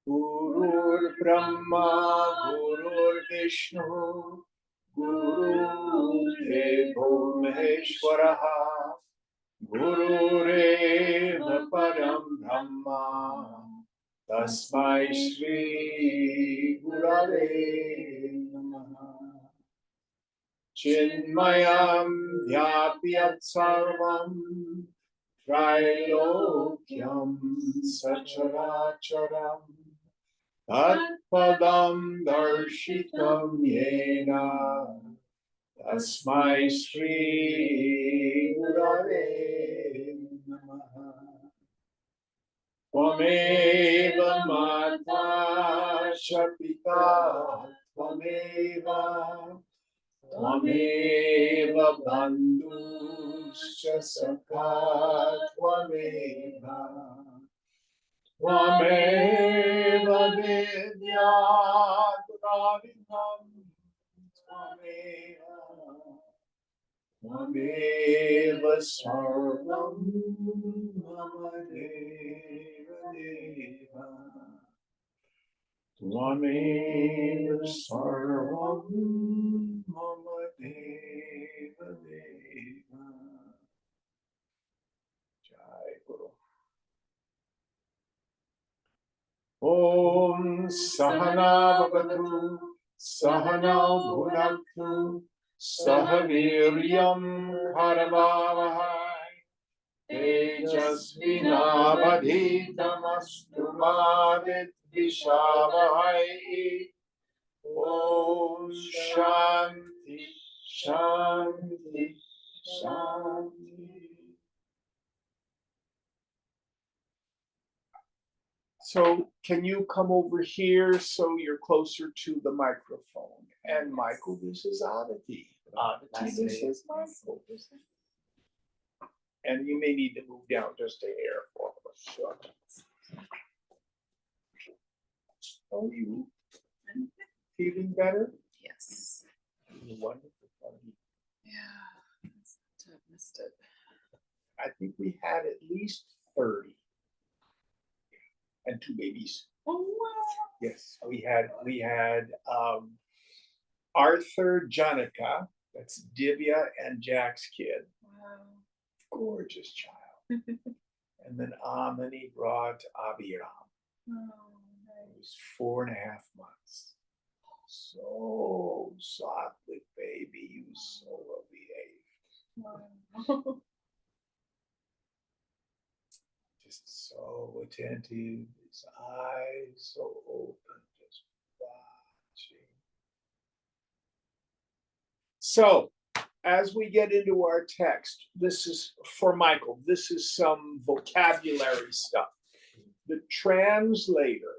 Gurur Brahma, Gurur Vishnu, Gurudevo Maheshwaraha, Gurureva Param Brahma, Tasmai Shri Gurave Namaha. Chinmayam Vyapyat Sarvam Trilokyam Sacharacharam Tatpadam Darshitam Yena Tasmai Shri Gurave Namaha. Tvameva Mata Shapita Tvameva Tvameva Bandhuscha Sakha Tvameva Tvameva Vidyat Dravidam Tvameva Tvameva Sarvam Mama Deva Deva Tvameva Sarvam Mama Deva Deva. Jai Guru. Om Sahana Bhavatu Sahana Bhunaktu Sahaviryam Karavavahai Tejasvinavadhitamastu ma vidvishavahai. Om Shanti Shanti Shanti. So can you come over here so you're closer to the microphone? And Michael, this is Aditi. Aditi, this is Michael. And you may need to move down just a hair for us. Sure. How are you? Feeling better? Yes. Wonderful. Yeah. I missed it. I think we had at least 30. And 2 babies. Oh wow. Yes, we had Arthur Janika, that's Divya and Jack's kid. Wow. Gorgeous child. And then Amani brought Abhiram. Oh, He was 4.5 months. So soft with baby. He was so well behaved. wow. Just so attentive, his eyes so open, just watching. So, as we get into our text, this is for Michael, this is some vocabulary stuff. The translator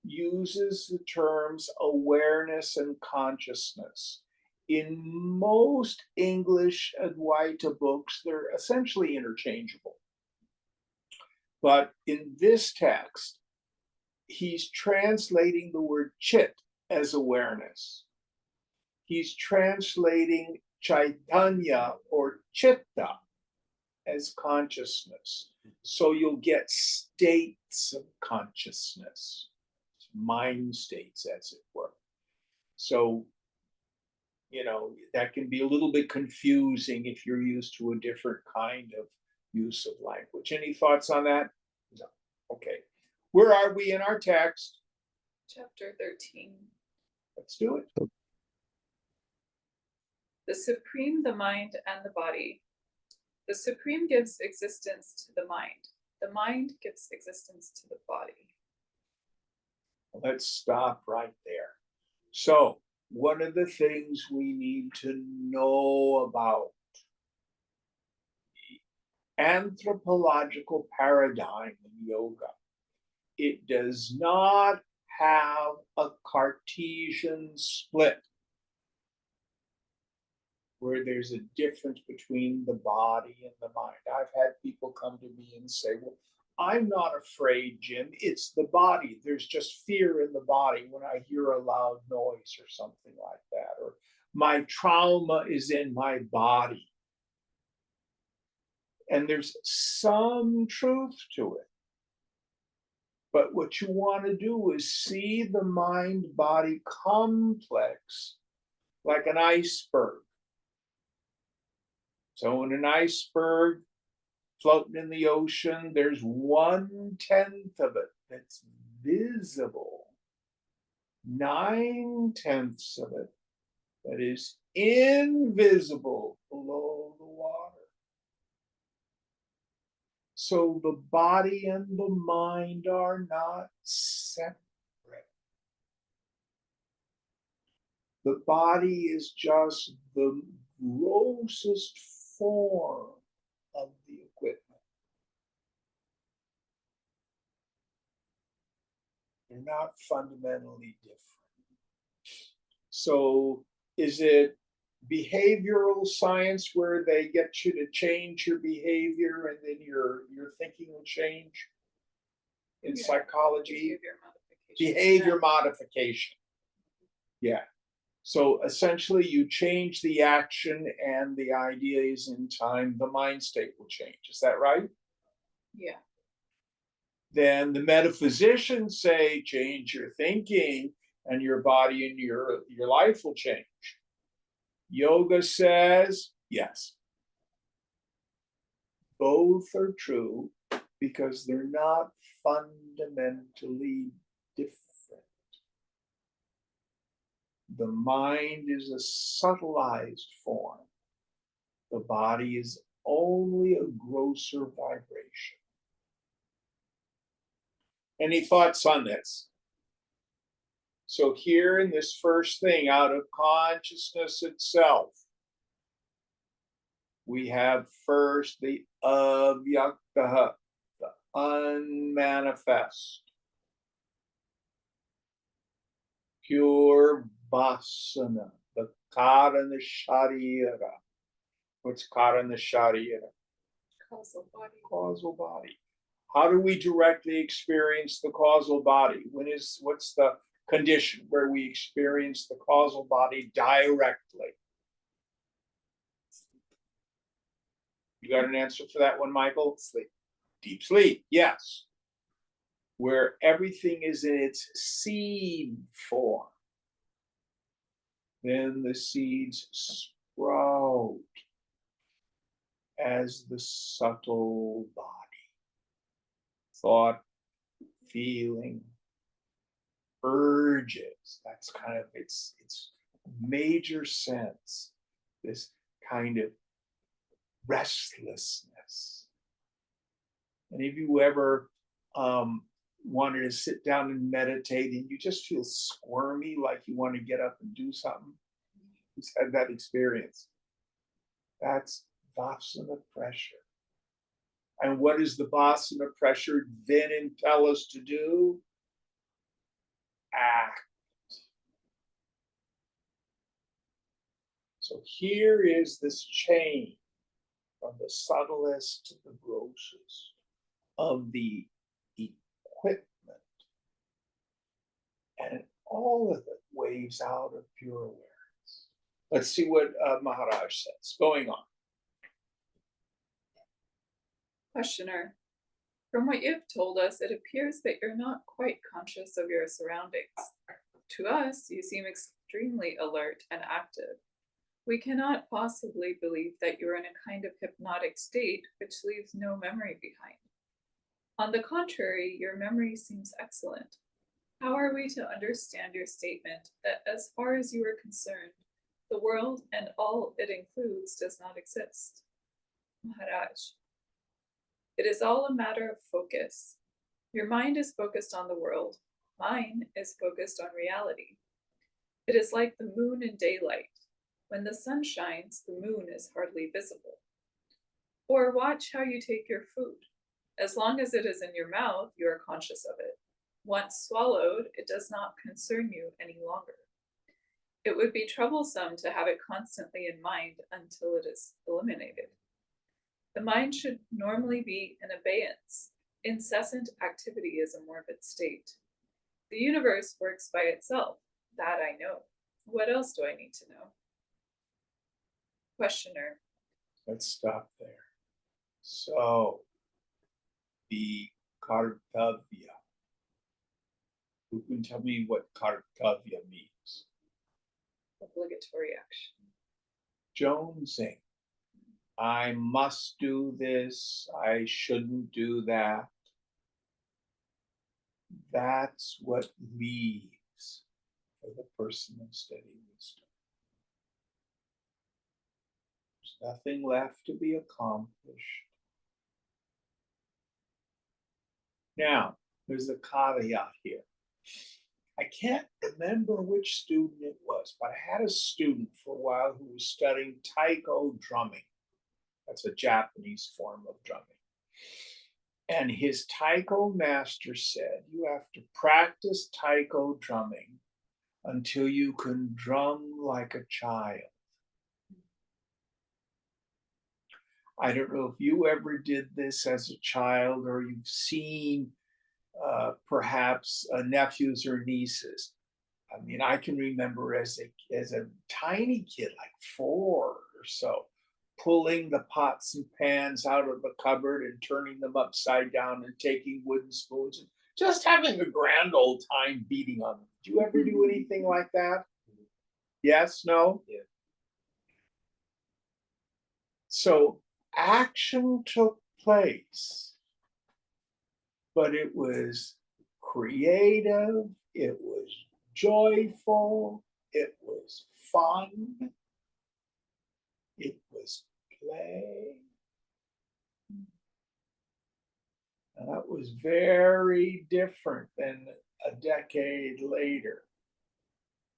uses the terms awareness and consciousness. In most English Advaita books, they're essentially interchangeable. But in this text, he's translating the word chit as awareness. He's translating Chaitanya or Chitta as consciousness. So you'll get states of consciousness, mind states, as it were. So, that can be a little bit confusing if you're used to a different kind of use of language. Any thoughts on that? No. Okay. Where are we in our text? Chapter 13. Let's do it. The Supreme, the mind, and the body. The Supreme gives existence to the mind. The mind gives existence to the body. Let's stop right there. So, one of the things we need to know about the anthropological paradigm in yoga it does not have a Cartesian split where there's a difference between the body and the mind. I've had people come to me and say, well, I'm not afraid, Jim. It's the body. There's just fear in the body when I hear a loud noise or something like that. Or my trauma is in my body. And there's some truth to it. But what you want to do is see the mind body complex like an iceberg. So, in an iceberg floating in the ocean, there's 1/10 of it that's visible, 9/10 of it that is invisible below the water. So the body and the mind are not separate. The body is just the grossest form of the equipment. They're not fundamentally different. So is it behavioral science where they get you to change your behavior and then your thinking will change? In Yeah. psychology, Behavior modification. behavior Yeah. modification. Yeah. So essentially, you change the action and the idea is in time, the mind state will change. Is that right? Yeah. Then the metaphysicians say change your thinking and your body and your life will change. Yoga says yes. Both are true because they're not fundamentally different. The mind is a subtilized form. The body is only a grosser vibration. Any thoughts on this? So here in this first thing, out of consciousness itself, we have first the avyakta, the unmanifest, pure vasana, the karana sharira. What's karana sharira? Causal body. Causal body. How do we directly experience the causal body? What's the condition where we experience the causal body directly? You got an answer for that one, Michael? Sleep. Deep sleep, yes. Where everything is in its seed form. Then the seeds sprout as the subtle body. Thought, feeling, urges. That's kind of its major sense. This kind of restlessness. Any of you ever wanted to sit down and meditate and you just feel squirmy, like you want to get up and do something? Who's had that experience? That's vasana pressure. And what does the vasana pressure then tell us to do? Act. So here is this chain from the subtlest to the grossest of the equipment. And all of it waves out of pure awareness. Let's see what Maharaj says. Going on. Questioner. From what you've told us, it appears that you're not quite conscious of your surroundings. To us, you seem extremely alert and active. We cannot possibly believe that you are in a kind of hypnotic state which leaves no memory behind. On the contrary, your memory seems excellent. How are we to understand your statement that as far as you are concerned, the world and all it includes does not exist? Maharaj. It is all a matter of focus. Your mind is focused on the world. Mine is focused on reality. It is like the moon in daylight. When the sun shines, the moon is hardly visible. Or watch how you take your food. As long as it is in your mouth, you are conscious of it. Once swallowed, it does not concern you any longer. It would be troublesome to have it constantly in mind until it is eliminated. The mind should normally be in abeyance. Incessant activity is a morbid state. The universe works by itself. That I know. What else do I need to know? Questioner. Let's stop there. So, the kartavya. Who can tell me what kartavya means? Obligatory action. Jonesing. I must do this. I shouldn't do that. That's what leaves for the person of steady wisdom. There's nothing left to be accomplished. Now, there's a caveat here. I can't remember which student it was, but I had a student for a while who was studying taiko drumming. That's a Japanese form of drumming. And his taiko master said, you have to practice taiko drumming until you can drum like a child. I don't know if you ever did this as a child or you've seen perhaps nephews or nieces. I mean, I can remember as a tiny kid, like 4 or so, pulling the pots and pans out of the cupboard and turning them upside down and taking wooden spoons and just having a grand old time beating on them. Did you ever do anything like that? Yes, no? Yeah. So action took place, but it was creative, it was joyful, it was fun, it was play. And that was very different than a decade later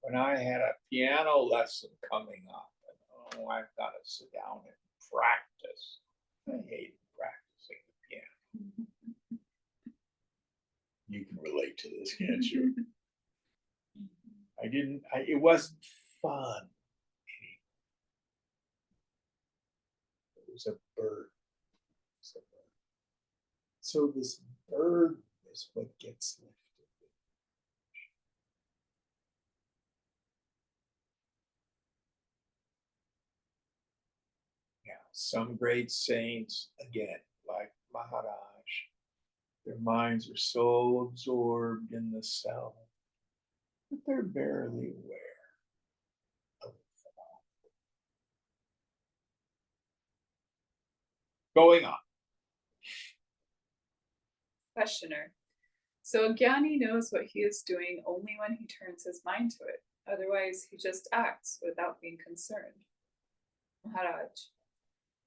when I had a piano lesson coming up. And, I've got to sit down and practice. I hated practicing the piano. You can relate to this, can't you? It wasn't fun. It was a bird. So this bird is what gets lifted. Now, some great saints, again, like Maharaj, their minds are so absorbed in the self that they're barely aware of the phenomenon. Going on. Questioner. So a Jnani knows what he is doing only when he turns his mind to it. Otherwise, he just acts without being concerned. Maharaj.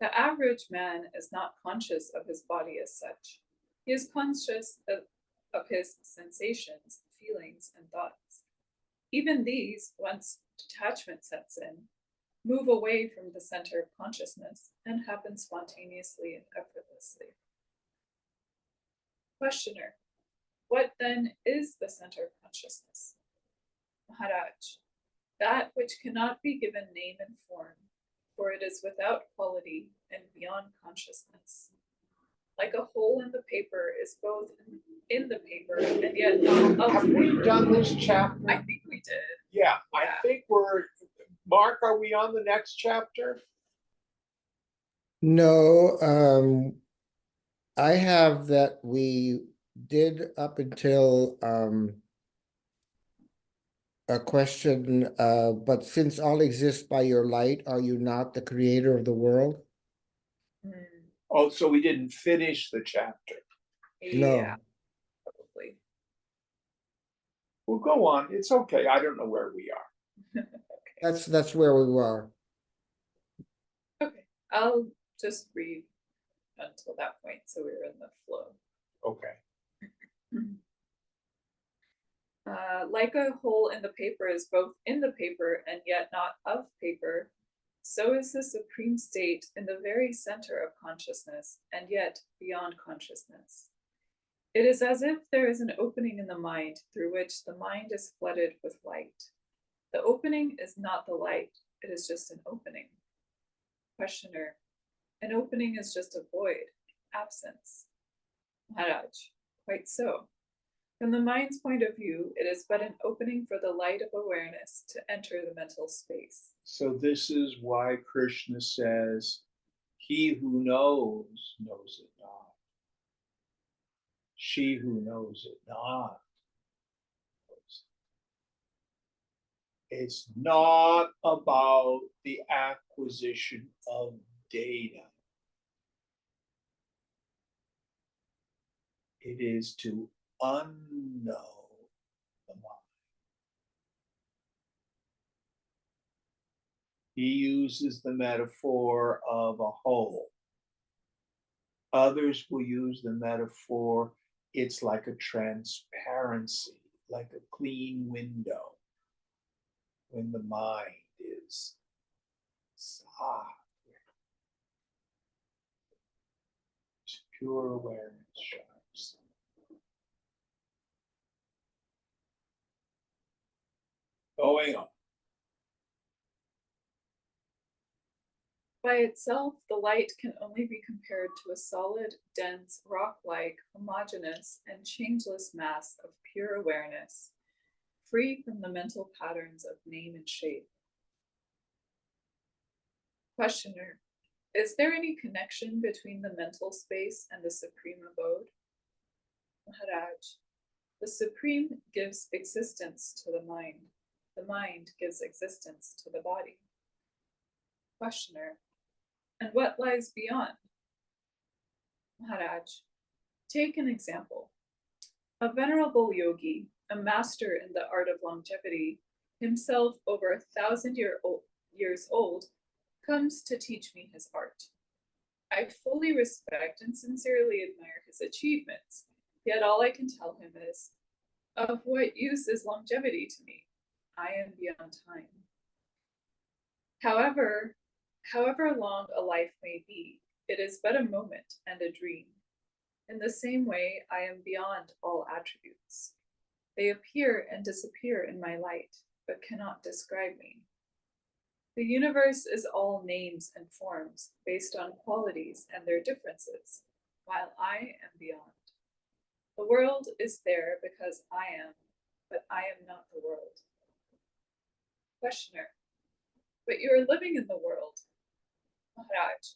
The average man is not conscious of his body as such. He is conscious of his sensations, feelings, and thoughts. Even these, once detachment sets in, move away from the center of consciousness and happen spontaneously and effortlessly. Questioner. What then is the center of consciousness? Maharaj. That which cannot be given name and form, for it is without quality and beyond consciousness. Like a hole in the paper is both in the paper and yet not of Have the we paper. done this chapter? I think we did. Yeah, I Yeah. think Mark, are we on the next chapter? No, I have that we did up until a question, but since all exist by your light, are you not the creator of the world? Oh, so we didn't finish the chapter. No. Yeah, probably. We'll go on. It's okay. I don't know where we are. That's where we were. Okay, I'll just read until that point so we're in the flow. Okay. Like a hole in the paper is both in the paper and yet not of paper, so is the supreme state in the very center of consciousness and yet beyond consciousness. It is as if there is an opening in the mind through which the mind is flooded with light. The opening is not the light, it is just an opening. Questioner. An opening is just a void, absence. Maharaj. Quite so. From the mind's point of view, it is but an opening for the light of awareness to enter the mental space. So this is why Krishna says, he who knows, knows it not. She who knows it not. It's not about the acquisition of data. It is to unknow the mind. He uses the metaphor of a hole. Others will use the metaphor, it's like a transparency, like a clean window when the mind is soft. Pure awareness shines. Going on. By itself, the light can only be compared to a solid, dense, rock-like, homogeneous, and changeless mass of pure awareness, free from the mental patterns of name and shape. Questioner. Is there any connection between the mental space and the supreme abode? Maharaj. The supreme gives existence to the mind. The mind gives existence to the body. Questioner. And what lies beyond? Maharaj. Take an example. A venerable yogi, a master in the art of longevity, himself over 1,000 years old, comes to teach me his art. I fully respect and sincerely admire his achievements, yet all I can tell him is, of what use is longevity to me? I am beyond time. However long a life may be, it is but a moment and a dream. In the same way, I am beyond all attributes. They appear and disappear in my light, but cannot describe me. The universe is all names and forms based on qualities and their differences, while I am beyond. The world is there because I am, but I am not the world. Questioner. But you are living in the world. Maharaj.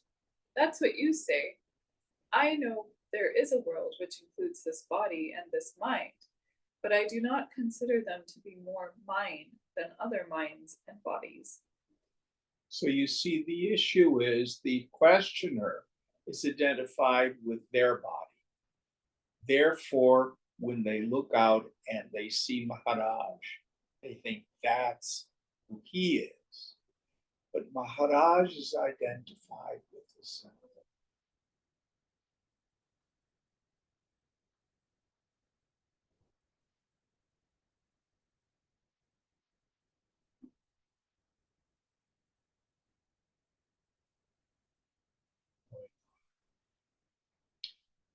That's what you say. I know there is a world which includes this body and this mind, but I do not consider them to be more mine than other minds and bodies. So you see, the issue is the questioner is identified with their body. Therefore, when they look out and they see Maharaj, they think that's who he is. But Maharaj is identified with the center.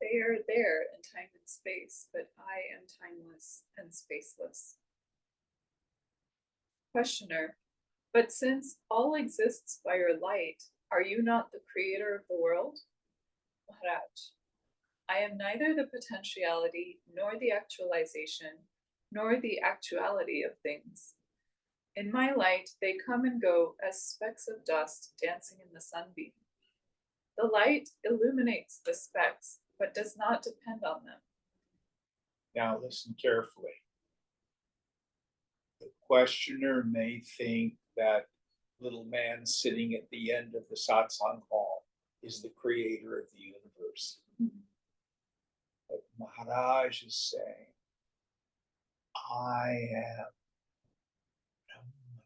They are there in time and space, but I am timeless and spaceless. Questioner. But since all exists by your light, are you not the creator of the world? Maharaj. I am neither the potentiality, nor the actualization, nor the actuality of things. In my light, they come and go as specks of dust dancing in the sunbeam. The light illuminates the specks, but does not depend on them. Now listen carefully. The questioner may think that little man sitting at the end of the satsang hall is the creator of the universe. But Maharaj is saying, I am Brahman.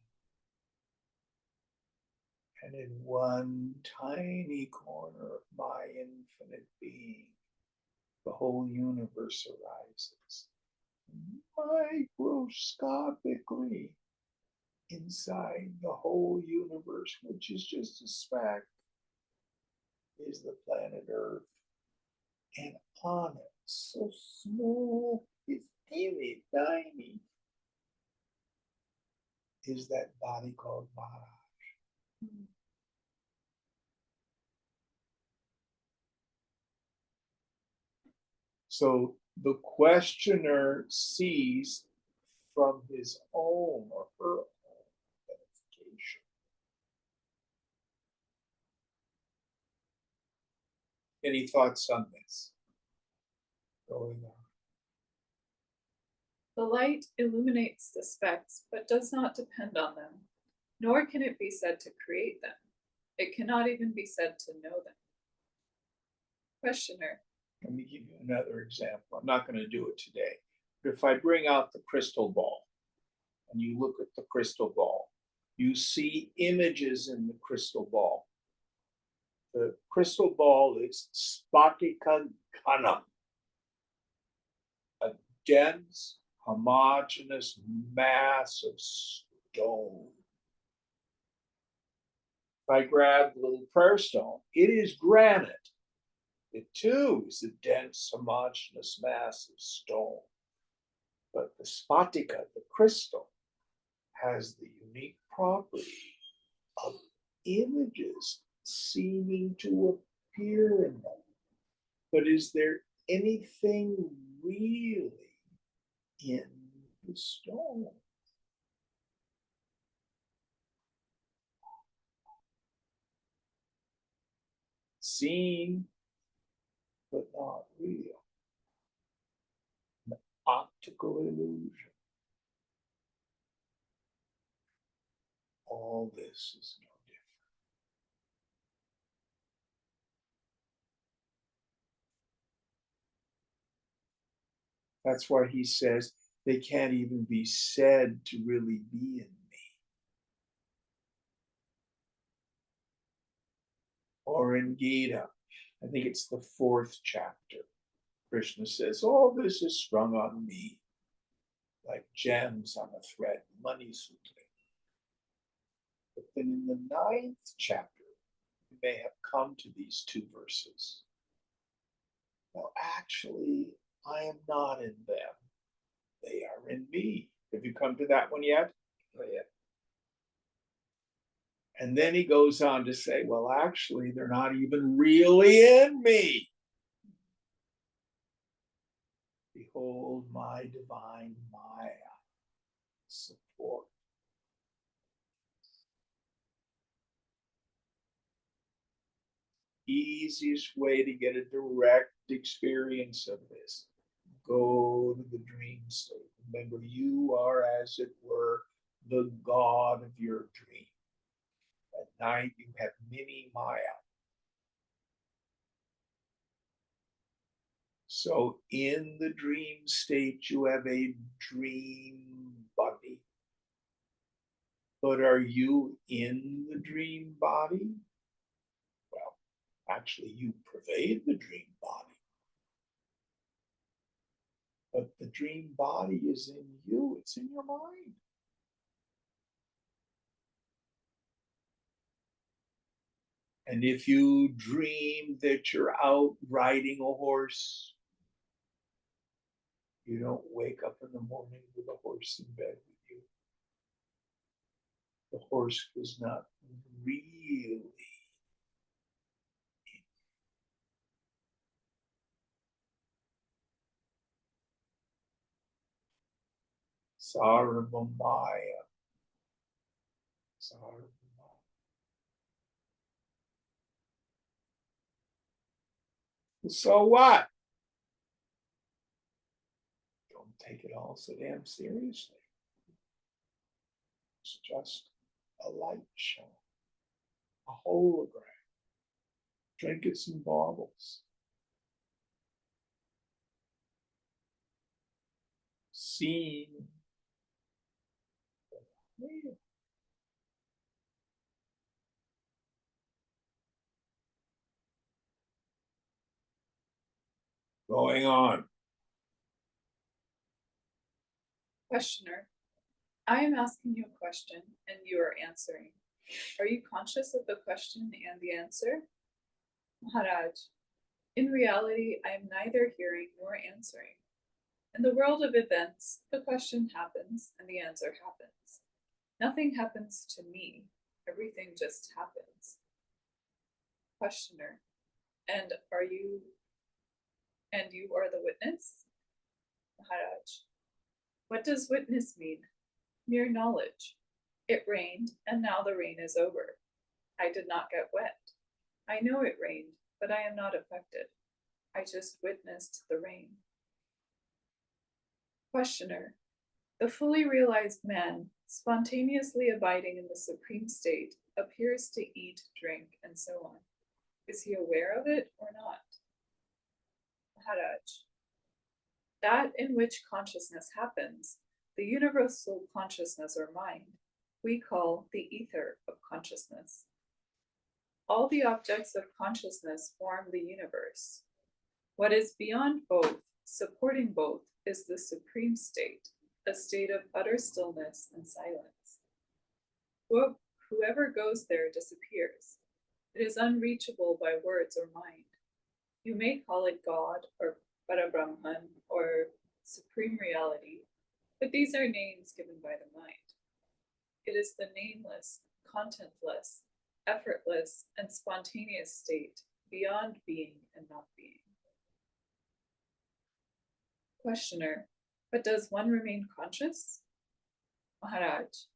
And in one tiny corner of my infinite being, the whole universe arises. Microscopically, inside the whole universe, which is just a speck, is the planet Earth. And on it so small, it's teeny tiny, is that body called Maharaj. So the questioner sees from his own or her own identification. Any thoughts on this? Going on. The light illuminates the specks, but does not depend on them, nor can it be said to create them. It cannot even be said to know them. Questioner. Let me give you another example. I'm not going to do it today. But if I bring out the crystal ball and you look at the crystal ball, you see images in the crystal ball. The crystal ball is spatika ghanam, a dense, homogeneous mass of stone. If I grab the little prayer stone, it is granite. It too is a dense, homogeneous mass of stone. But the spatika, the crystal, has the unique property of images seeming to appear in them. But is there anything really in the stone? Seen, but not real. An optical illusion. All this is no different. That's why he says they can't even be said to really be in me. Or in Gita, I think it's the 4th chapter, Krishna says, all this is strung on me like gems on a thread, money sutra. But then in the 9th chapter, you may have come to these 2 verses. Well, actually, I am not in them. They are in me. Have you come to that one yet? Not yet. And then he goes on to say, well, actually, they're not even really in me. Behold my divine Maya support. Easiest way to get a direct experience of this. Go to the dream state. Remember, you are, as it were, the god of your dream. At night, you have mini Maya. So in the dream state, you have a dream body. But are you in the dream body? Well, actually, you pervade the dream body. But the dream body is in you, it's in your mind. And if you dream that you're out riding a horse, you don't wake up in the morning with a horse in bed with you. The horse was not really. Sarvamaya. Sarvamaya. So what? Don't take it all so damn seriously. It's just a light show, a hologram. Trinkets and baubles. Seen. Yeah. Going on. Questioner. I am asking you a question and you are answering. Are you conscious of the question and the answer? Maharaj, In reality, I am neither hearing nor answering. In the world of events, the question happens and the answer happens. Nothing happens to me, everything just happens. Questioner, and you are the witness? Maharaj, what does witness mean? Mere knowledge. It rained, and now the rain is over. I did not get wet. I know it rained, but I am not affected. I just witnessed the rain. Questioner, the fully realized man, spontaneously abiding in the supreme state, appears to eat, drink, and so on. Is he aware of it or not? Maharaj, that in which consciousness happens, the universal consciousness or mind, we call the ether of consciousness. All the objects of consciousness form the universe. What is beyond both, supporting both, is the supreme state, a state of utter stillness and silence. Whoever goes there disappears. It is unreachable by words or mind. You may call it God or Parabrahman or Supreme Reality, but these are names given by the mind. It is the nameless, contentless, effortless, and spontaneous state beyond being and not being. Questioner, but does one remain conscious? Maharaj,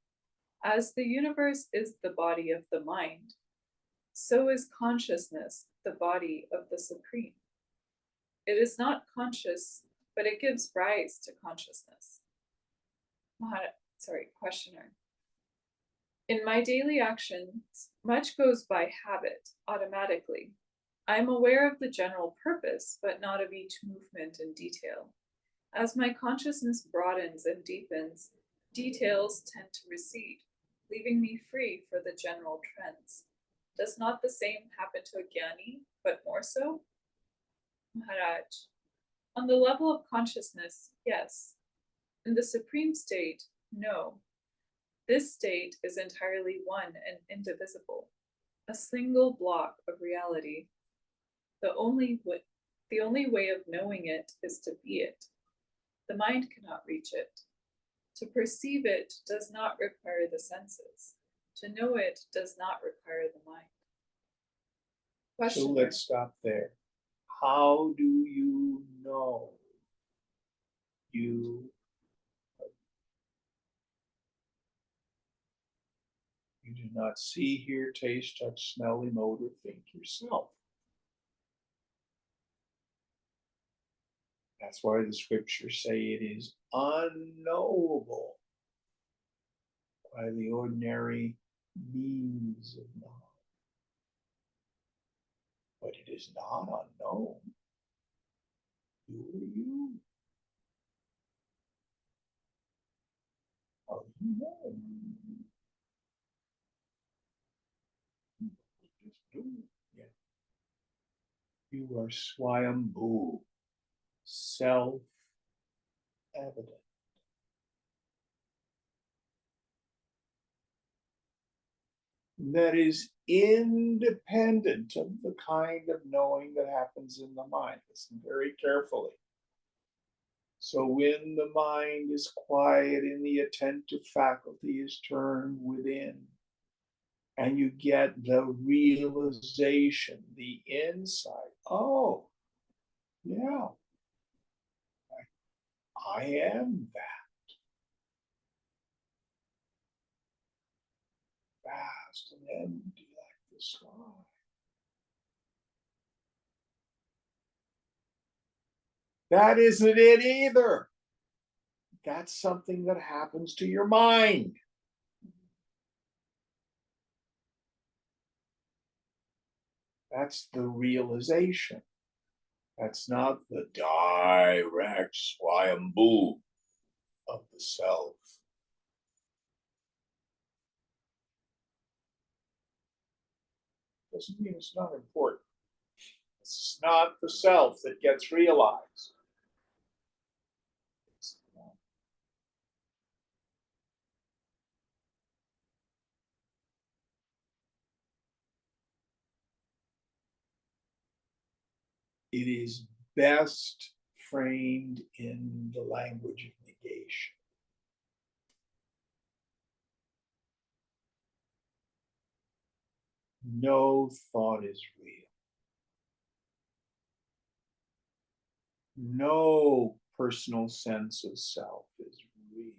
as the universe is the body of the mind, so is consciousness the body of the Supreme. It is not conscious, but it gives rise to consciousness. Questioner. In my daily actions, much goes by habit, automatically. I am aware of the general purpose, but not of each movement in detail. As my consciousness broadens and deepens, details tend to recede, leaving me free for the general trends. Does not the same happen to a jnani, but more so? Maharaj, on the level of consciousness, yes. In the supreme state, no. This state is entirely one and indivisible, a single block of reality. The only way of knowing it is to be it. The mind cannot reach it. To perceive it does not require the senses. To know it does not require the mind. So let's stop there. How do you know you do not see, hear, taste, touch, smell, emote, or think yourself? That's why the scriptures say it is unknowable by the ordinary means of knowledge. But it is not unknown. Who are you? How do you know? Just do it. Yeah. You are Swayambhu, self-evident. That is independent of the kind of knowing that happens in the mind. Listen very carefully. So when the mind is quiet and the attentive faculty is turned within, and you get the realization, the insight, oh, yeah, I am that, vast and empty like the sky. That isn't it either. That's something that happens to your mind. That's the realization. That's not the direct Swayambhu of the self. Doesn't mean it's not important. It's not the self that gets realized. it is best framed in the language of negation. No thought is real. No personal sense of self is real.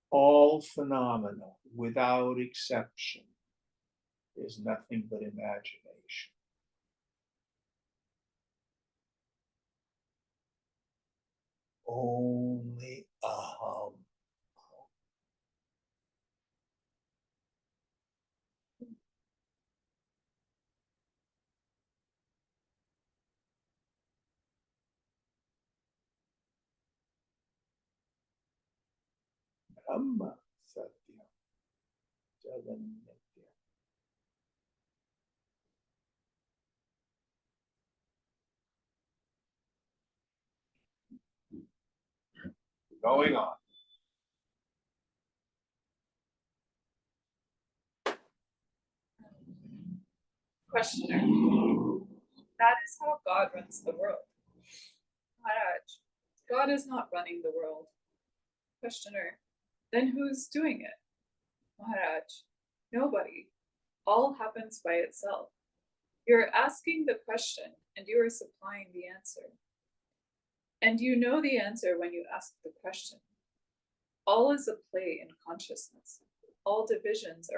All phenomena, without exception, is nothing but imagination. Only aham. Brahma Satya Jagannathya. Going on. Questioner. That is how God runs the world. Maharaj, God is not running the world. Questioner. Then who's doing it? Maharaj, nobody. All happens by itself. You're asking the question and you are supplying the answer. And you know the answer when you ask the question. All is a play in consciousness. All divisions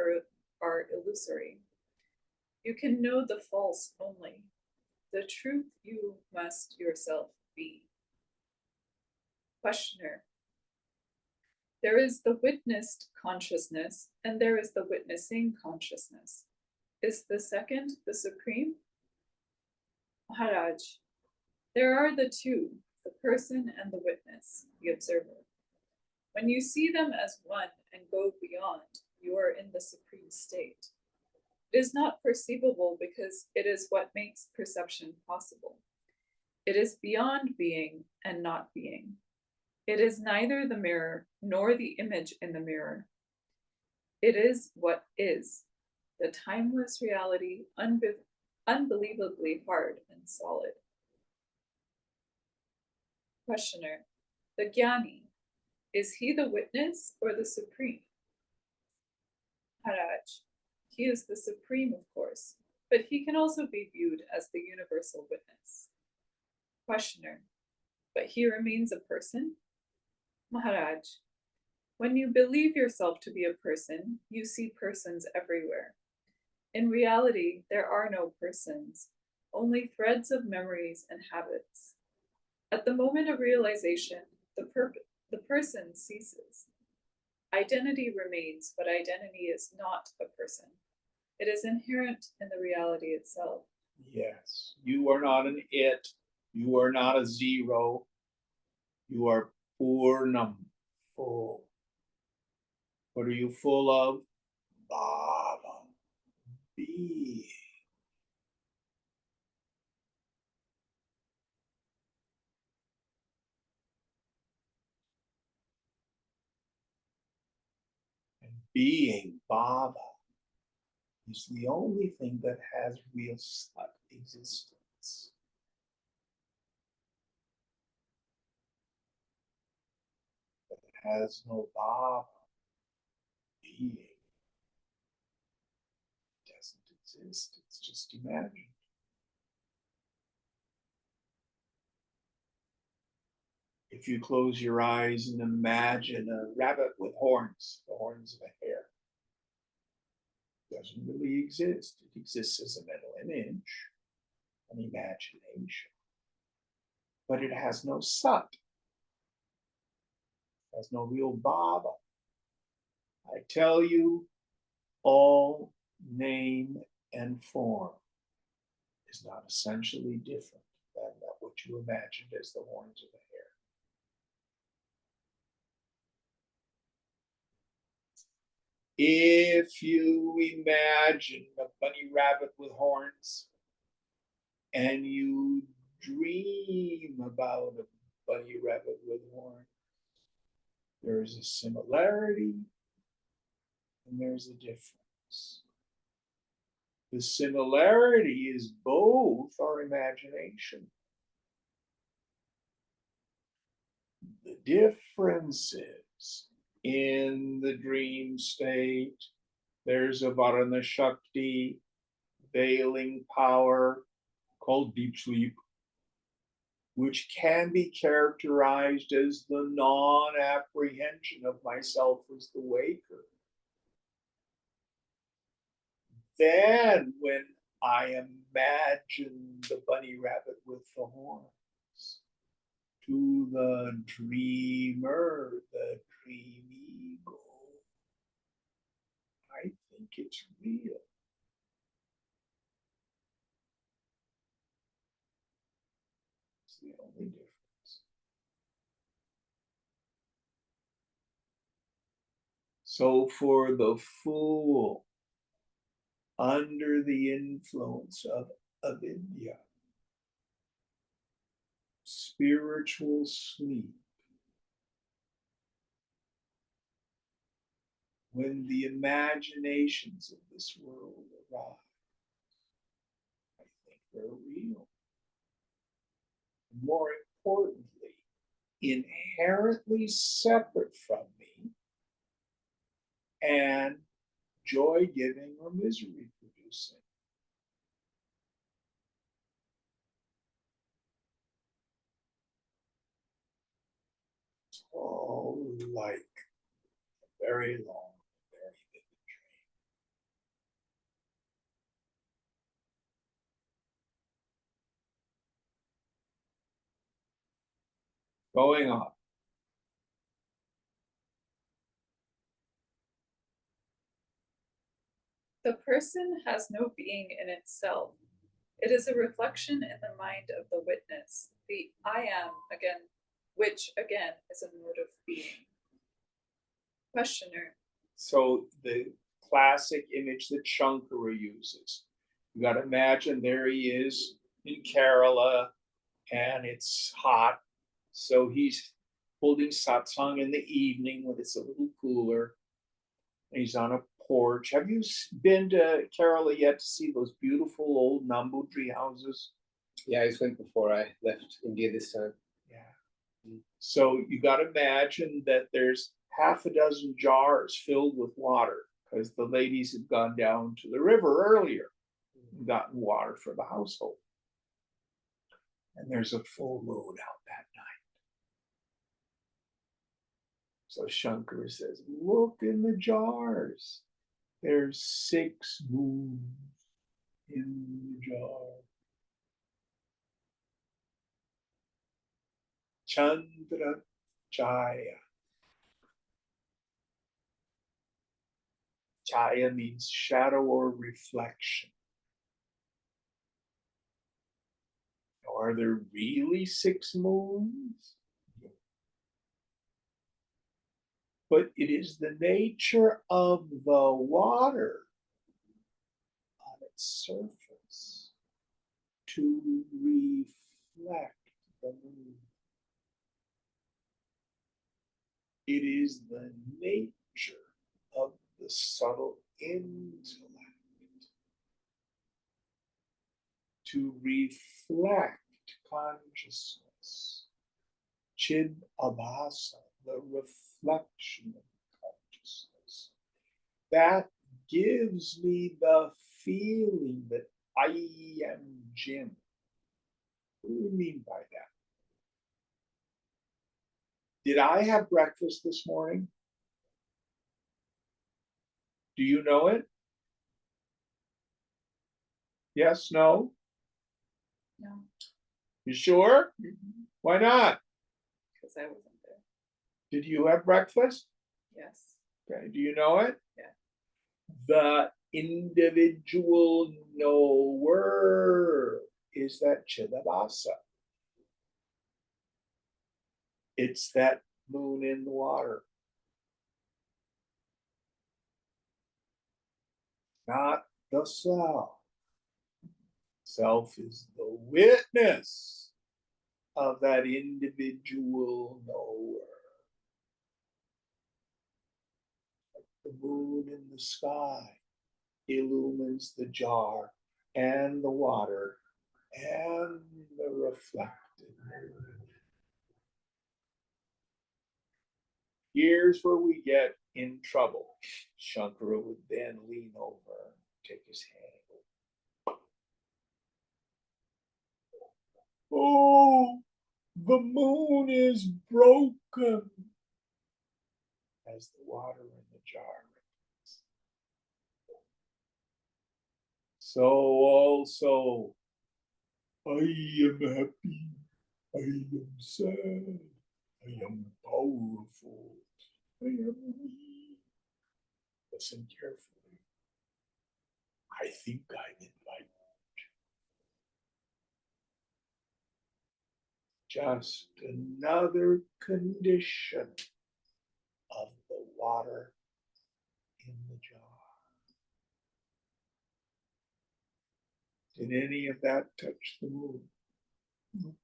are illusory. You can know the false only. The truth you must yourself be. Questioner. There is the witnessed consciousness and there is the witnessing consciousness. Is the second the supreme? Maharaj, there are the two, the person and the witness, the observer. When you see them as one and go beyond, you are in the supreme state. It is not perceivable because it is what makes perception possible. It is beyond being and not being. It is neither the mirror nor the image in the mirror. It is what is, the timeless reality, unbelievably hard and solid. Questioner, the Jnani, is he the witness or the supreme? Maharaj, he is the supreme, of course, but he can also be viewed as the universal witness. Questioner, but he remains a person? Maharaj, when you believe yourself to be a person, you see persons everywhere. In reality, there are no persons, only threads of memories and habits. At the moment of realization, the person ceases. Identity remains, but identity is not a person. It is inherent in the reality itself. Yes, you are not an it. You are not a zero. You are Purnam, full. What are you full of? Bhava, being. And being, Bhava, is the only thing that has real existence. But it has no Bhava, being. It doesn't exist, it's just imagined. If you close your eyes and imagine a rabbit with horns, the horns of a hare, it doesn't really exist. It exists as a mental image, an imagination. But it has no sat, it has no real bhava. I tell you, all name and form is not essentially different than that which you imagined as the horns of a hare. If you imagine a bunny rabbit with horns and you dream about a bunny rabbit with horns, there is a similarity and there's a difference. The similarity is both our imagination. The difference is in the dream state, there's a Varana Shakti, veiling power called deep sleep, which can be characterized as the non-apprehension of myself as the waker. Then, when I imagine the bunny rabbit with the horns, to the dreamer, the dream eagle, I think it's real. It's the only difference. So for the fool, under the influence of avidya, spiritual sleep, when the imaginations of this world arise, I think they're real. More importantly, inherently separate from me and joy giving or misery producing. It's all like a very long, very vivid dream. Going on. The person has no being in itself. It is a reflection in the mind of the witness, the I am again, which again is a mode of being. Questioner. So the classic image that Shankara uses, you got to imagine there he is in Kerala and it's hot. So he's holding satsang in the evening when it's a little cooler. And he's on a porch. Have you been to Kerala yet to see those beautiful old Nambudri houses? Yeah, I went before I left India this time. Yeah. So you got to imagine that there's half a dozen jars filled with water because the ladies had gone down to the river earlier and gotten water for the household. And there's a full moon out that night. So Shankara says, look in the jars. There's 6 moons in the jar. Chandra Chaya. Chaya means shadow or reflection. Are there really 6 moons? But it is the nature of the water on its surface to reflect the moon. It is the nature of the subtle intellect to reflect consciousness. Chid abhasa, the reflection of consciousness. That gives me the feeling that I am Jim. What do you mean by that? Did I have breakfast this morning? Do you know it? Yes, no? No. You sure? Why not? Because I wasn't there. Did you have breakfast? Yes. Okay, do you know it? Yeah. The individual knower is that Chidabhasa. It's that moon in the water. Not the self. Self is the witness of that individual knower. The moon in the sky illumines the jar and the water and the reflected moon. Here's where we get in trouble. Shankara would then lean over and take his hand. Oh, the moon is broken, as the water in the jar ripples. So also, I am happy, I am sad, I am powerful, I am weak. Listen carefully. I think I'm enlightened. Just another condition of the water in the jar. Did any of that touch the moon? No.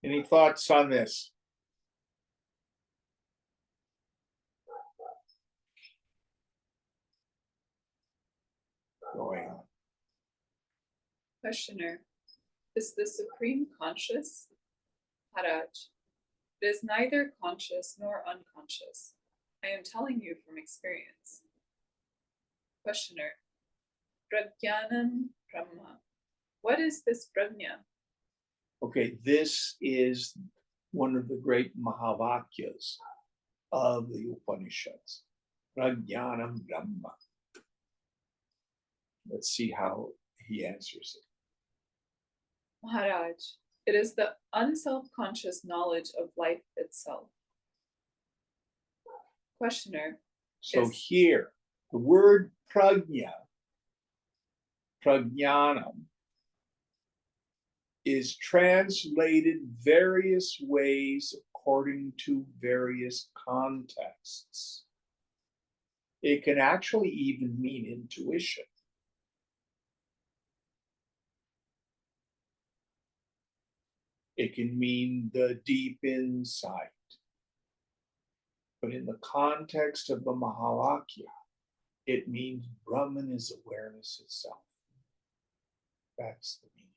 Any thoughts on this? Going on. Questioner, is the Supreme conscious? Maharaj, it is neither conscious nor unconscious. I am telling you from experience. Questioner, Prajnanam Brahma. What is this Prajna? Okay, this is one of the great Mahavakyas of the Upanishads. Prajnanam Brahma. Let's see how he answers it. Maharaj, it is the unself-conscious knowledge of life itself. Questioner, So Yes. here, the word prajna, prajnanam, is translated various ways according to various contexts. It can actually even mean intuition. It can mean the deep insight. But in the context of the Mahavakya, it means Brahman is awareness itself. That's the meaning.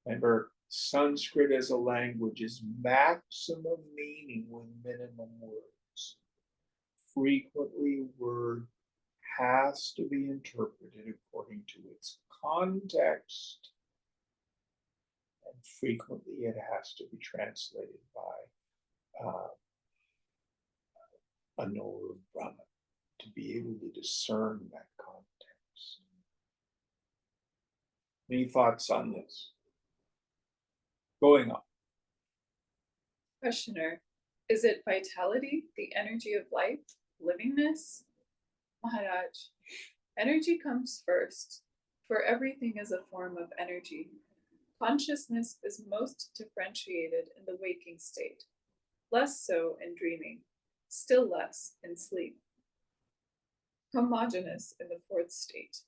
Remember, Sanskrit as a language is maximum meaning with minimum words. Frequently, a word has to be interpreted according to its context, and frequently it has to be translated by a knower of Brahman to be able to discern that context. Any thoughts on this? Going on. questioner, is it vitality, the energy of life, livingness? Maharaj, energy comes first, for everything is a form of energy. Consciousness is most differentiated in the waking state, less so in dreaming, still less in sleep. Homogeneous in the fourth state.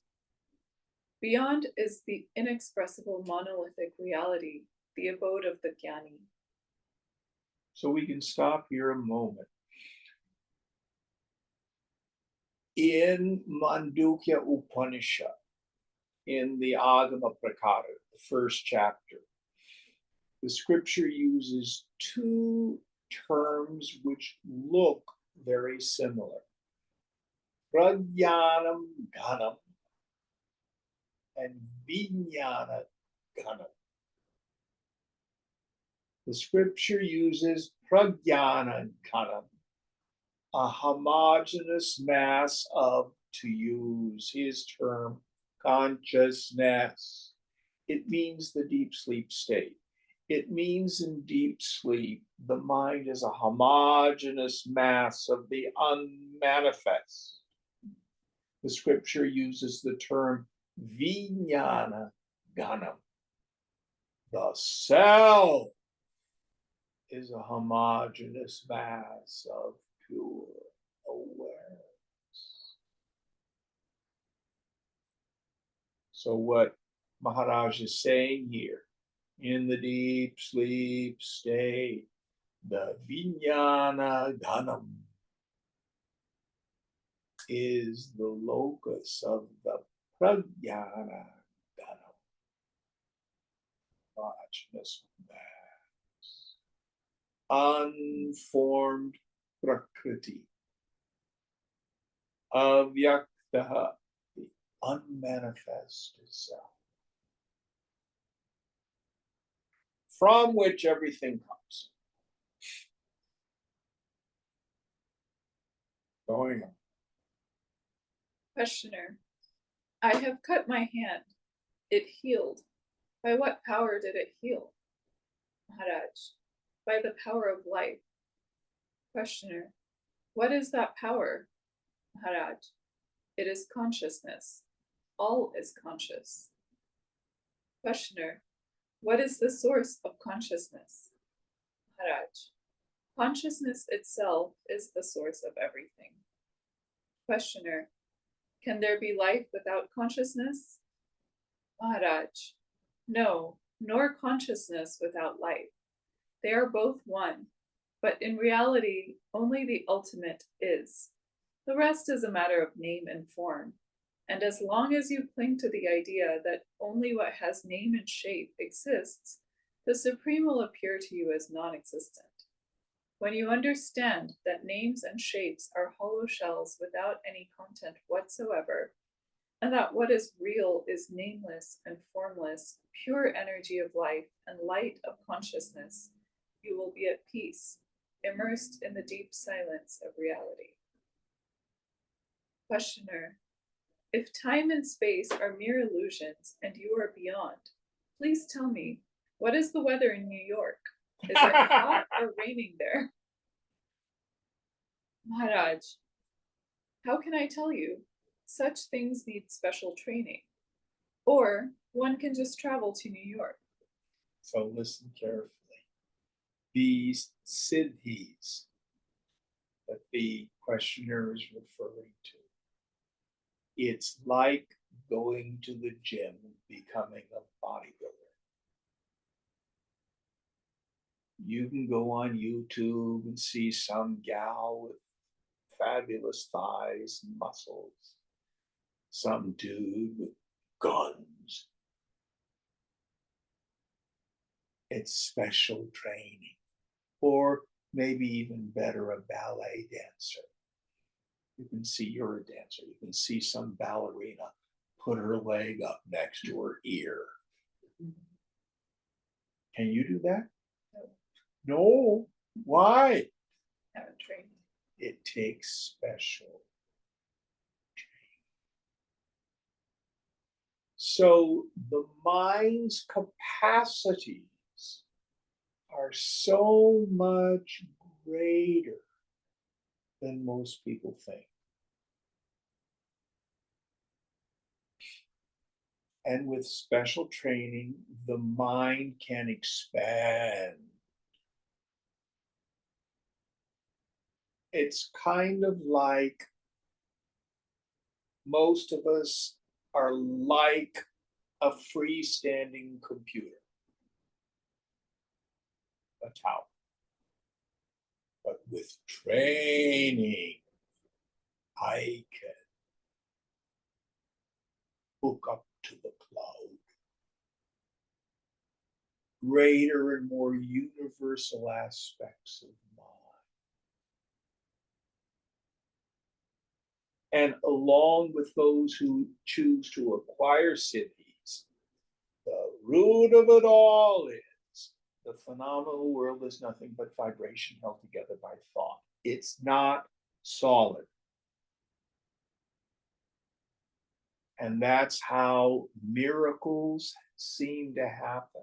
Beyond is the inexpressible monolithic reality, the abode of the Jnani. So we can stop here a moment. In Mandukya Upanishad, in the Agama Prakara, the first chapter, the scripture uses two terms which look very similar. Prajnanam Ganam and Vijnana Ganam. The scripture uses Prajnana Ganam, a homogeneous mass of, to use his term, consciousness. It means the deep sleep state. It means in deep sleep, the mind is a homogeneous mass of the unmanifest. The scripture uses the term Vijnana Ganam. The self is a homogeneous mass of pure So what Maharaj is saying here, in the deep sleep state, the Vijnana Dhanam is the locus of the Pragyana Dhanam. Consciousness mass. Unformed Prakriti. Avyaktaha, the unmanifest self, from which everything comes. Going on. Questioner. I have cut my hand. It healed. By what power did it heal? Maharaj. By the power of life. Questioner. What is that power? Maharaj. It is consciousness. All is conscious. Questioner. What is the source of consciousness? Maharaj. Consciousness itself is the source of everything. Questioner. Can there be life without consciousness? Maharaj. No, nor consciousness without life. They are both one, but in reality, only the ultimate is. The rest is a matter of name and form. And as long as you cling to the idea that only what has name and shape exists, the Supreme will appear to you as non-existent. When you understand that names and shapes are hollow shells without any content whatsoever, and that what is real is nameless and formless, pure energy of life and light of consciousness, you will be at peace, immersed in the deep silence of reality. Questioner. If time and space are mere illusions and you are beyond, please tell me, what is the weather in New York? Is it hot or raining there? Maharaj, how can I tell you? Such things need special training. Or one can just travel to New York. So listen carefully. These siddhis that the questioner is referring to, it's like going to the gym and becoming a bodybuilder. You can go on YouTube and see some gal with fabulous thighs and muscles, some dude with guns. It's special training, or maybe even better, a ballet dancer. You can see you're a dancer. You can see some ballerina put her leg up next to her ear. Can you do that? No. Why? Haven't trained. It takes special training. So the mind's capacities are so much greater than most people think. And with special training, the mind can expand. It's kind of like most of us are like a freestanding computer, a tower. But with training, I can hook up to the cloud. Greater and more universal aspects of mind. And along with those who choose to acquire siddhis, the root of it all is the phenomenal world is nothing but vibration held together by thought. It's not solid. And that's how miracles seem to happen.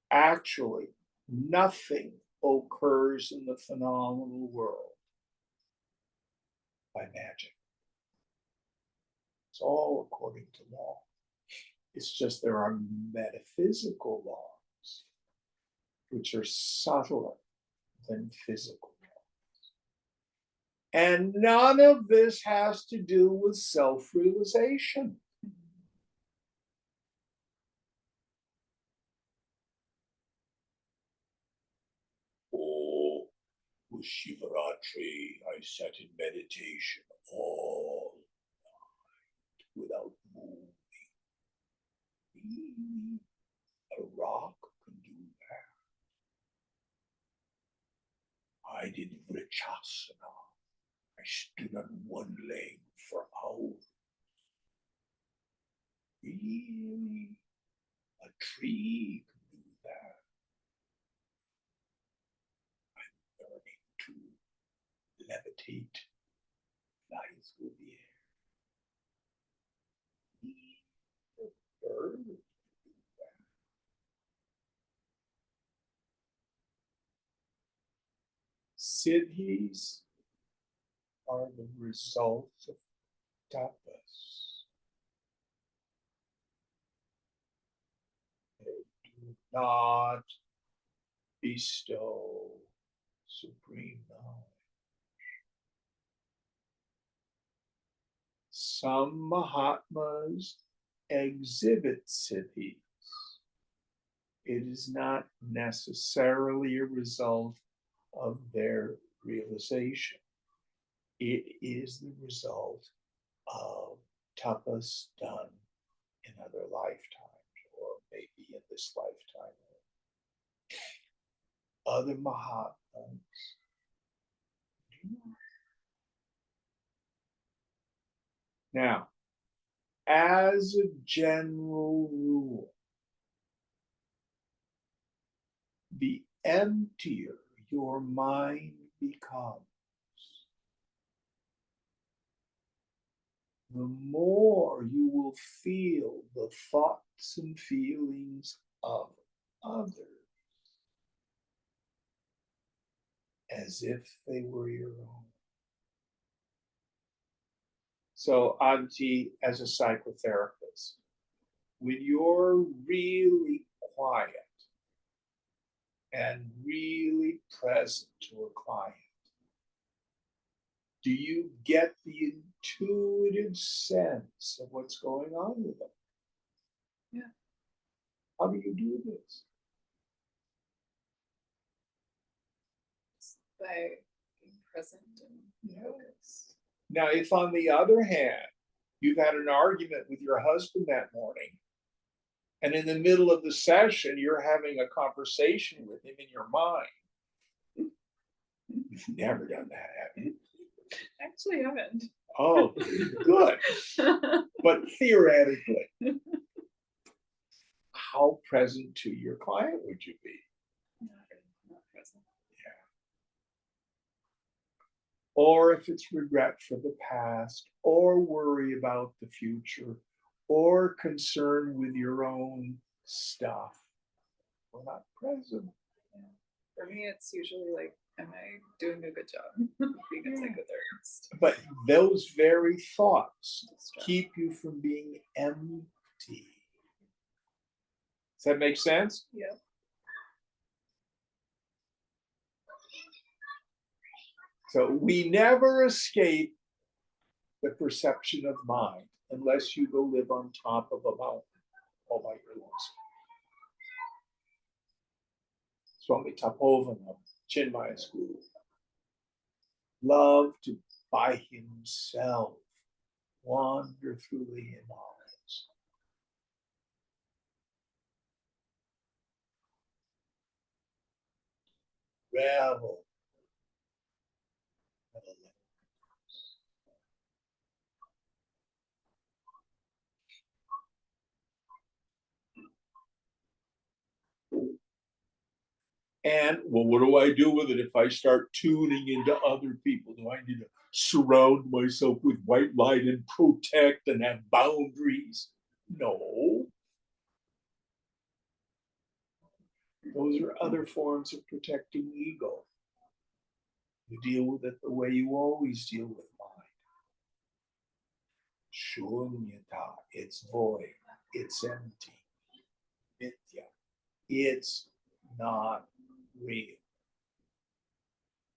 Actually, nothing occurs in the phenomenal world by magic. It's all according to law. It's just there are metaphysical laws which are subtler than physical laws. And none of this has to do with self-realization. was Shivaratri. I sat in meditation all night without moving. A rock can do that. I did Vrichyasana. I stood on one leg for hours. Really? A tree can do that. I'm learning to levitate, fly through the air. A bird can do that. Siddhis are the result of tapas. They do not bestow supreme knowledge. Some Mahatmas exhibit siddhis. It is not necessarily a result of their realization. It is the result of tapas done in other lifetimes, or maybe in this lifetime. Other Mahatmas do not. Now, as a general rule, the emptier your mind becomes, the more you will feel the thoughts and feelings of others as if they were your own. So, Aditi, as a psychotherapist, when you're really quiet and really present to a client, do you get the intuitive sense of what's going on with them? Yeah. How do you do this? By being present and Yeah. focused. Now, if on the other hand, you've had an argument with your husband that morning, and in the middle of the session, you're having a conversation with him in your mind. You've never done that, have you? Actually, I haven't. Oh, good. But theoretically, how present to your client would you be? Not present. Or if it's regret for the past, or worry about the future, or concern with your own stuff, we're not present. For me, it's usually like, am I doing a good job being a Yeah. psychotherapist? But those very thoughts Distract. keep you from being empty. Does that make sense? Yeah. So we never escape the perception of mind unless you go live on top of a mountain all by your lonesome. Swami Tapovanam, Chinmaya School, loved to by himself wander through the Himalayas. Revel. And well, what do I do with it if I start tuning into other people? Do I need to surround myself with white light and protect and have boundaries? No. Those are other forms of protecting ego. You deal with it the way you always deal with mind. Shunyata, it's void, it's empty. Nitya, it's not real.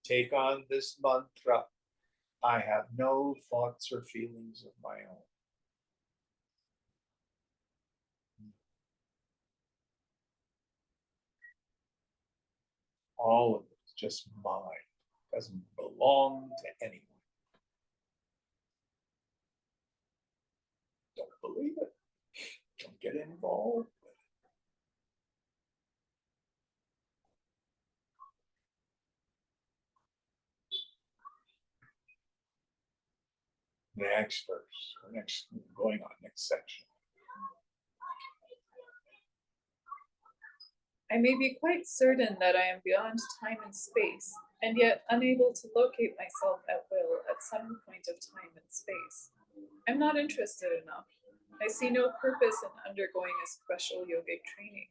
Take on this mantra. I have no thoughts or feelings of my own. All of it is just mind. Doesn't belong to anyone. Don't believe it. Don't get involved. Next verse, or next, going on, next section. I may be quite certain that I am beyond time and space, and yet unable to locate myself at will at some point of time and space. I'm not interested enough. I see no purpose in undergoing a special yogic training.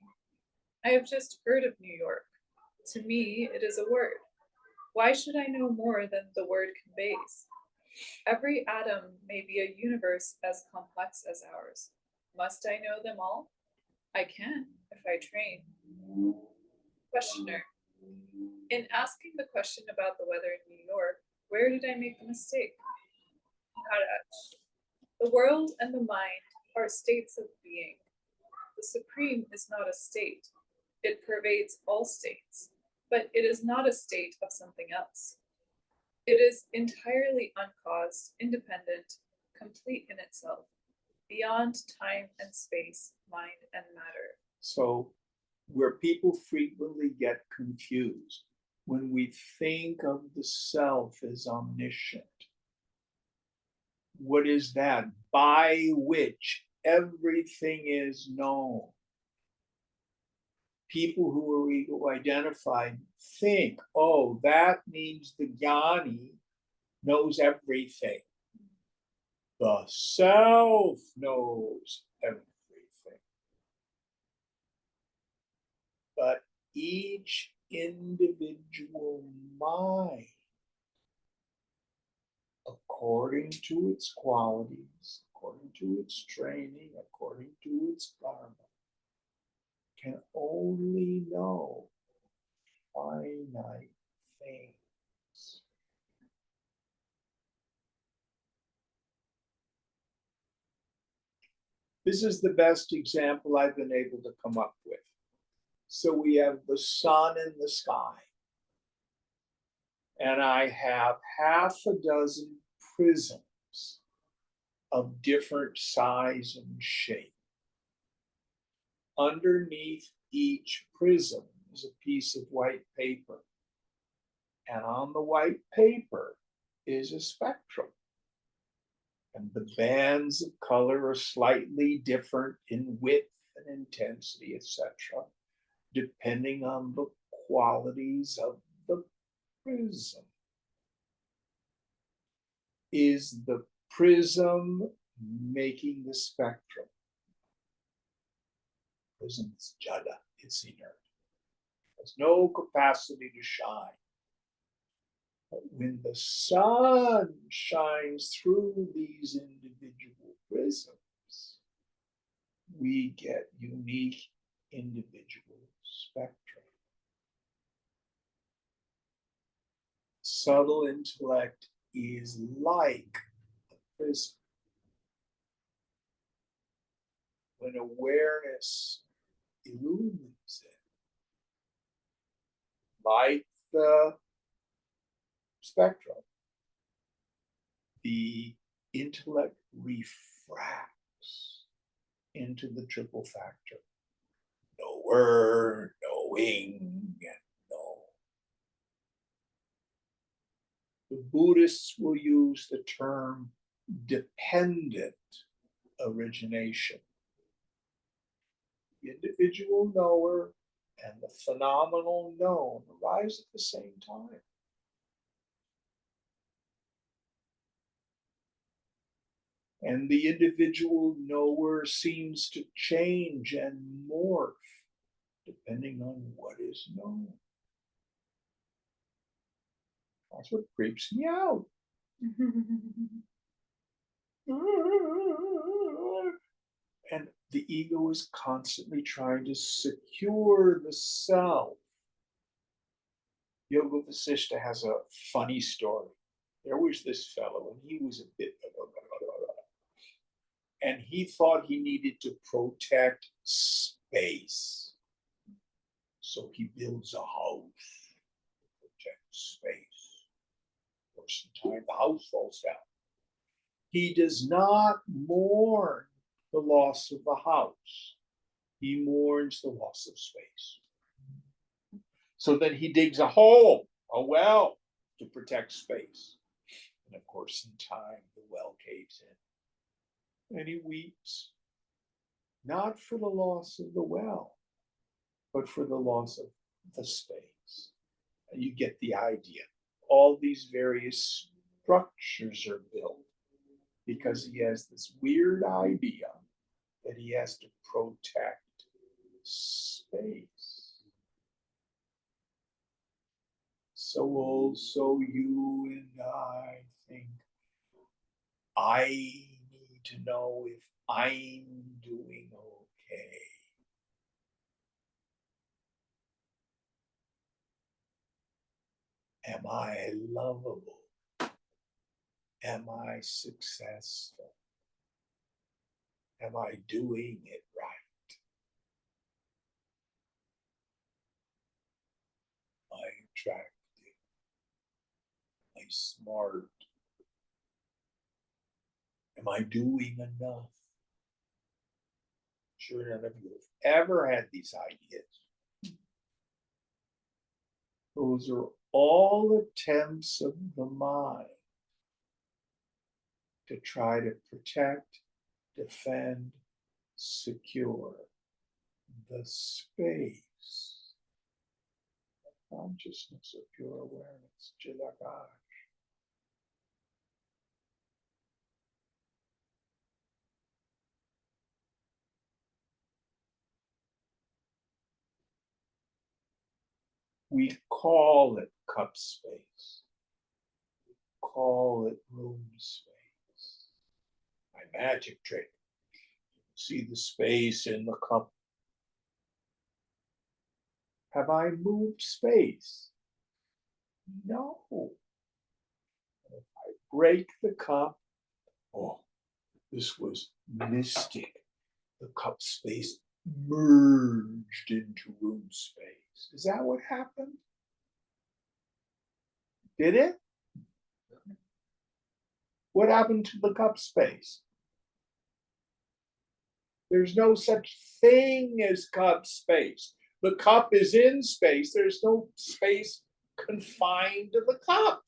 I have just heard of New York. To me, it is a word. Why should I know more than the word conveys? Every atom may be a universe as complex as ours. Must I know them all? I can, if I train. Questioner. In asking the question about the weather in New York, where did I make the mistake? Haraj. The world and the mind are states of being. The supreme is not a state. It pervades all states, but it is not a state of something else. It is entirely uncaused, independent, complete in itself, beyond time and space, mind and matter. So, where people frequently get confused, when we think of the self as omniscient, what is that? By which everything is known. People who are ego identified think, oh, that means the Jnani knows everything. The self knows everything. But each individual mind, according to its qualities, according to its training, according to its karma, can only know finite things. This is the best example I've been able to come up with. So we have the sun in the sky, and I have half a dozen prisms of different size and shape. Underneath each prism is a piece of white paper, and on the white paper is a spectrum. And the bands of color are slightly different in width and intensity, etc., depending on the qualities of the prism. Is the prism making the spectrum? Prism is jada, it's inert. There's no capacity to shine. But when the sun shines through these individual prisms, we get unique individual spectra. Subtle intellect is like a prism. When awareness illumines it, like the spectrum, the intellect refracts into the triple factor. Knower, knowing, and know. The Buddhists will use the term dependent origination. The individual knower and the phenomenal known arise at the same time. And the individual knower seems to change and morph depending on what is known. That's what creeps me out. And the ego is constantly trying to secure the self. Yoga Vasishtha has a funny story. There was this fellow, and he was a bit, and he thought he needed to protect space. So he builds a house to protect space. course, in time, the house falls down. He does not mourn the loss of the house. He mourns the loss of space. So then he digs a hole, a well, to protect space. And of course, in time, the well caves in. And he weeps, not for the loss of the well, but for the loss of the space. And you get the idea. All these various structures are built because he has this weird idea that he has to protect space. So also you and I think, I need to know if I'm doing okay. Am I lovable? Am I successful? Am I doing it right? Am I attractive? Am I smart? Am I doing enough? Sure, none of you have ever had these ideas. Those are all attempts of the mind to try to protect, defend, secure the space, consciousness of pure awareness, Chilakash. We call it cup space. We call it room space. My magic trick. See the space in the cup. Have I moved space? No. If I break the cup, oh, this was mystic. The cup space merged into room space. Is that what happened? Did it? What happened to the cup space? There's no such thing as cup space. The cup is in space. There's no space confined to the cup.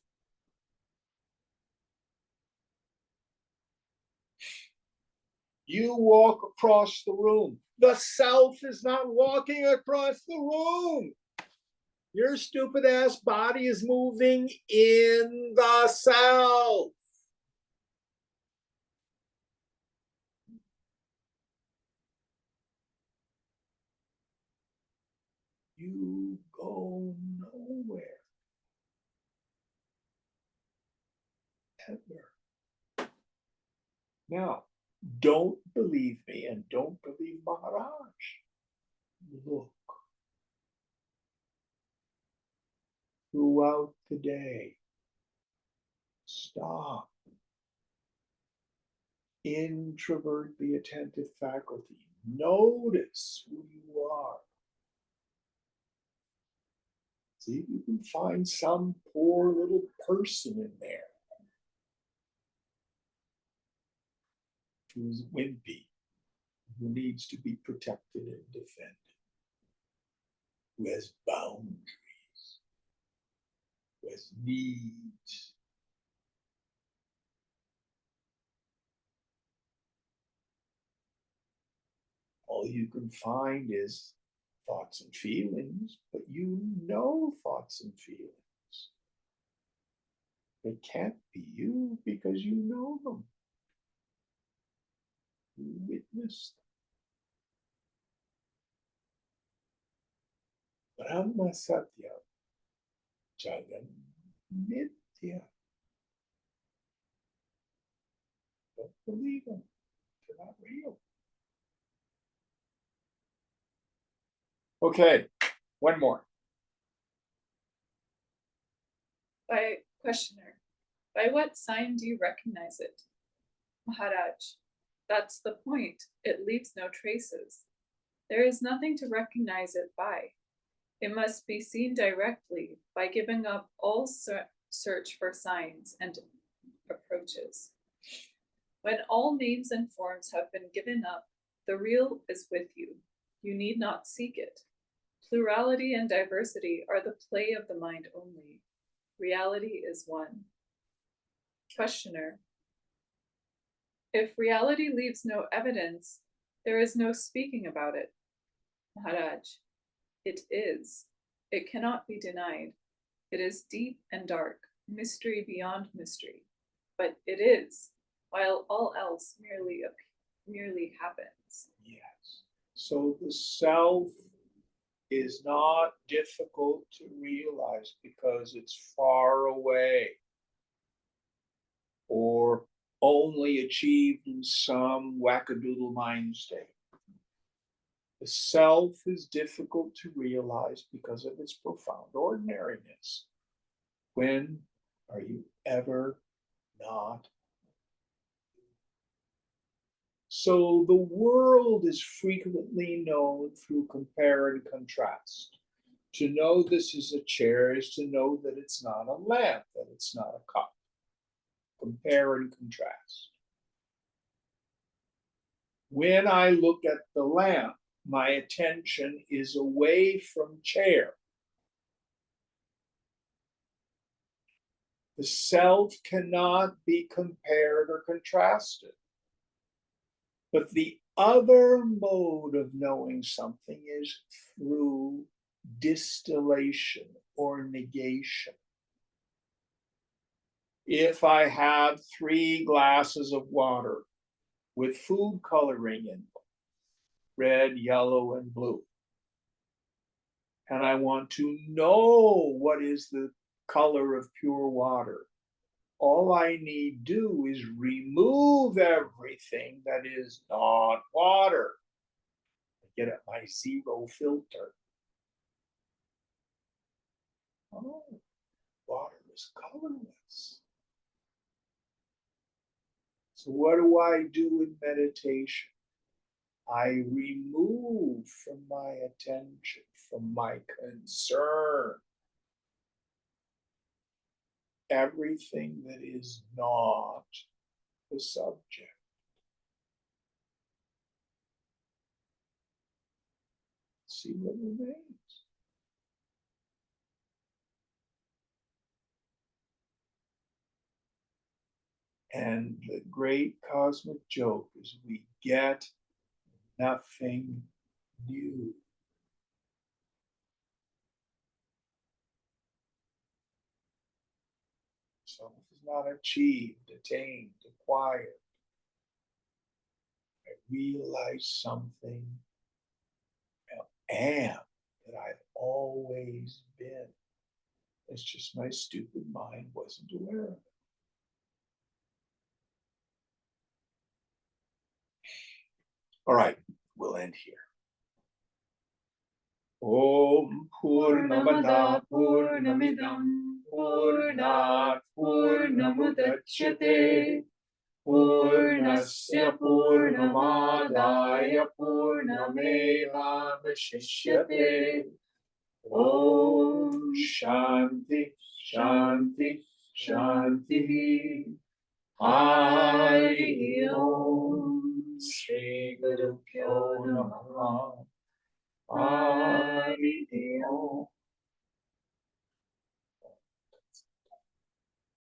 You walk across the room. The self is not walking across the room. Your stupid ass body is moving in the self. You go nowhere. Ever. Now, don't believe me and don't believe Maharaj. Look. Throughout the day, stop. Introvert the attentive faculty. Notice who you are. See if you can find some poor little person in there who's wimpy, who needs to be protected and defended, who has boundaries, who has needs. All you can find is thoughts and feelings, but you know thoughts and feelings. They can't be you because you know them. You witness them. Brahma Satya, Jagan Nitya. Don't believe them. They're not real. Okay, one more. By questioner, by what sign do you recognize it? Maharaj, that's the point. It leaves no traces. There is nothing to recognize it by. It must be seen directly by giving up all search for signs and approaches. When all names and forms have been given up, the real is with you. You need not seek it. Plurality and diversity are the play of the mind only. Reality is one. Questioner. If reality leaves no evidence, there is no speaking about it. Maharaj, it is. It cannot be denied. It is deep and dark, mystery beyond mystery. But it is, while all else merely happens. Yes. So the self is not difficult to realize because it's far away or only achieved in some wackadoodle mind state. The self is difficult to realize because of its profound ordinariness. When are you ever not? So the world is frequently known through compare and contrast. To know this is a chair is to know that it's not a lamp, that it's not a cup. Compare and contrast. When I look at the lamp, my attention is away from chair. The self cannot be compared or contrasted. But the other mode of knowing something is through distillation or negation. If I have 3 glasses of water with food coloring in them, red, yellow, and blue, and I want to know what is the color of pure water, all I need do is remove everything that is not water. I get at my zero filter. Oh, water is colorless. So what do I do in meditation? I remove from my attention, from my concern, everything that is not the subject. See what remains. And the great cosmic joke is we get nothing new. So it is not achieved, attained, acquired. I realize something I am that I've always been. It's just my stupid mind wasn't aware of it. All right, we'll end here. Om Purnamada Purnamidam Purnat Purnamudachyate Purnasya Purnamadaya Purnamevavashishyate. Om Shanti Shanti Shanti. Hari Om Shri Guru Pyo Namaha. Hari Om.